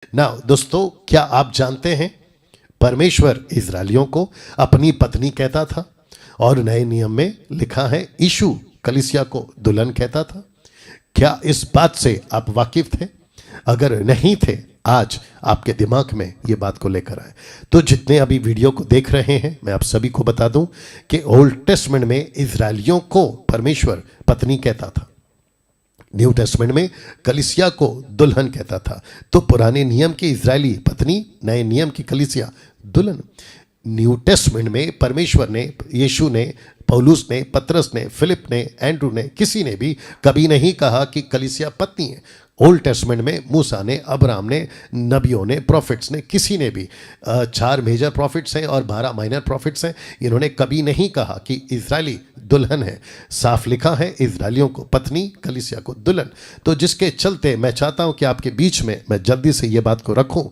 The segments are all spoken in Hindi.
नाउ दोस्तों, क्या आप जानते हैं परमेश्वर इजरायलियों को अपनी पत्नी कहता था और नए नियम में लिखा है यीशु कलीसिया को दुल्हन कहता था। क्या इस बात से आप वाकिफ थे? अगर नहीं थे, आज आपके दिमाग में ये बात को लेकर आए। तो जितने अभी वीडियो को देख रहे हैं, मैं आप सभी को बता दूं कि ओल्ड टेस्टमेंट में इजरायलियों को परमेश्वर पत्नी कहता था, न्यू टेस्टमेंट में कलीसिया को दुल्हन कहता था। तो पुराने नियम की इजरायली पत्नी, नए नियम की कलीसिया दुल्हन। न्यू टेस्टमेंट में परमेश्वर ने, यीशु ने, पौलुस ने, पतरस ने, फिलिप ने, एंड्रू ने, किसी ने भी कभी नहीं कहा कि कलीसिया पत्नी है। ओल्ड टेस्टमेंट में मूसा ने, अब्राहम ने, नबियों ने, प्रॉफिट्स ने, किसी ने भी 4 मेजर प्रॉफिट्स हैं और 12 माइनर प्रॉफिट्स हैं, इन्होंने कभी नहीं कहा कि इजरायली दुल्हन है। साफ लिखा है इजरायलियों को पत्नी, कलीसिया को दुल्हन। तो जिसके चलते मैं चाहता हूं कि आपके बीच में मैं जल्दी से ये बात को रखूं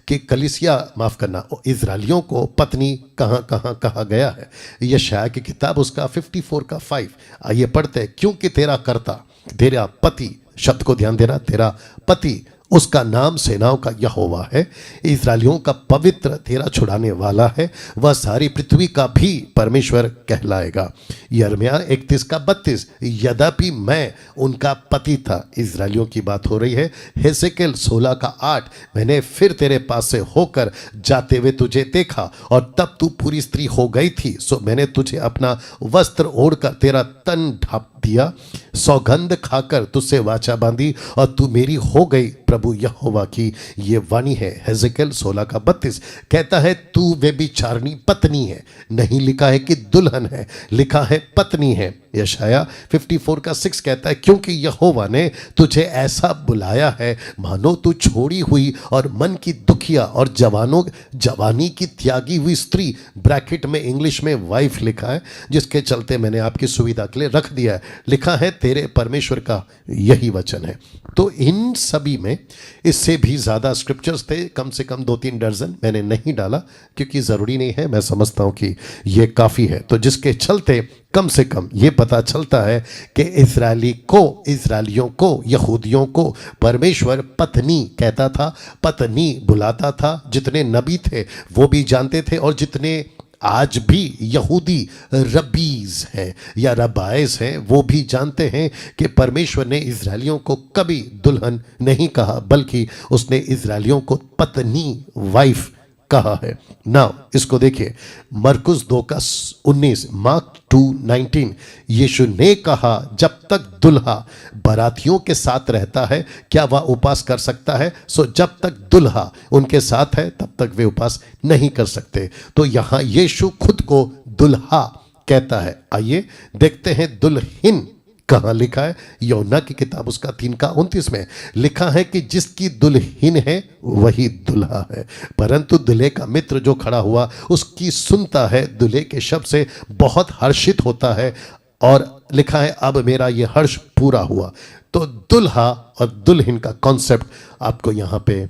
कि कलीसिया, माफ करना, इजरायलियों को पत्नी कहां कहां कहा गया है। यशायाह की किताब उसका 54 का 5, आइए पढ़ते हैं। क्योंकि तेरा कर्ता, तेरा पति, शब्द को ध्यान देना, तेरा पति, उसका नाम सेनाओं का यहोवा है, इजरायलियों का पवित्र, तेरा छुड़ाने वाला है, वह सारी पृथ्वी का भी परमेश्वर कहलाएगा। यिर्मयाह 31 का 32, यद्यपि मैं उनका पति था। इजरायलियों की बात हो रही है। हेसेकेल 16 का 8, मैंने फिर तेरे पास से होकर जाते हुए तुझे देखा और तब तू पूरी स्त्री हो गई थी, सो मैंने तुझे अपना वस्त्र ओढ़कर तेरा तन ढांप दिया, सौगंध खाकर तुझसे वाचा बांधी और तू मेरी हो गई, प्रभु यहोवा की ये वाणी है। हेजेकेल 16 का 32 कहता है तू व्यभिचारिणी पत्नी है, नहीं लिखा है कि दुल्हन है, लिखा है पत्नी है। यशायाह 54 का 6 कहता है क्योंकि यहोवा ने तुझे ऐसा बुलाया है मानो तू छोड़ी हुई और मन की दुखिया और जवानी की त्यागी हुई स्त्री, ब्रैकेट में इंग्लिश में वाइफ लिखा है, जिसके चलते मैंने आपकी सुविधा के लिए रख दिया है। लिखा है तेरे परमेश्वर का यही वचन है। तो इन सभी में इससे भी ज़्यादा स्क्रिप्चर्स थे, कम से कम 2-3 दर्जन, मैंने नहीं डाला क्योंकि ज़रूरी नहीं है, मैं समझता हूं कि ये काफ़ी है। तो जिसके चलते कम से कम ये पता चलता है कि इजरायलियों को, यहूदियों को परमेश्वर पत्नी कहता था, पत्नी बुलाता था। जितने नबी थे वो भी जानते थे, और जितने आज भी यहूदी रबीज हैं या रबाइस हैं वो भी जानते हैं कि परमेश्वर ने इजरायलियों को कभी दुल्हन नहीं कहा, बल्कि उसने इजरायलियों को पत्नी, वाइफ कहा है। नाउ इसको देखिए, मरकुस 2 का 19, मार्क 2:19, यीशु ने कहा जब तक दुल्हा बारातियों के साथ रहता है क्या वह उपवास कर सकता है? सो जब तक दुल्हा उनके साथ है तब तक वे उपवास नहीं कर सकते। तो यहां यीशु खुद को दुल्हा कहता है। आइए देखते हैं दुल्हन कहां लिखा है। यूहन्ना की किताब उसका 3 का 29 में लिखा है कि जिसकी दुल्हन है वही दुल्हा है, परंतु दूल्हे का मित्र जो खड़ा हुआ उसकी सुनता है, दूल्हे के शब्द से बहुत हर्षित होता है, और लिखा है अब मेरा ये हर्ष पूरा हुआ। तो दुल्हा और दुल्हन का कॉन्सेप्ट आपको यहां पे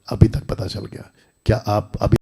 अभी तक पता चल गया। क्या आप अभी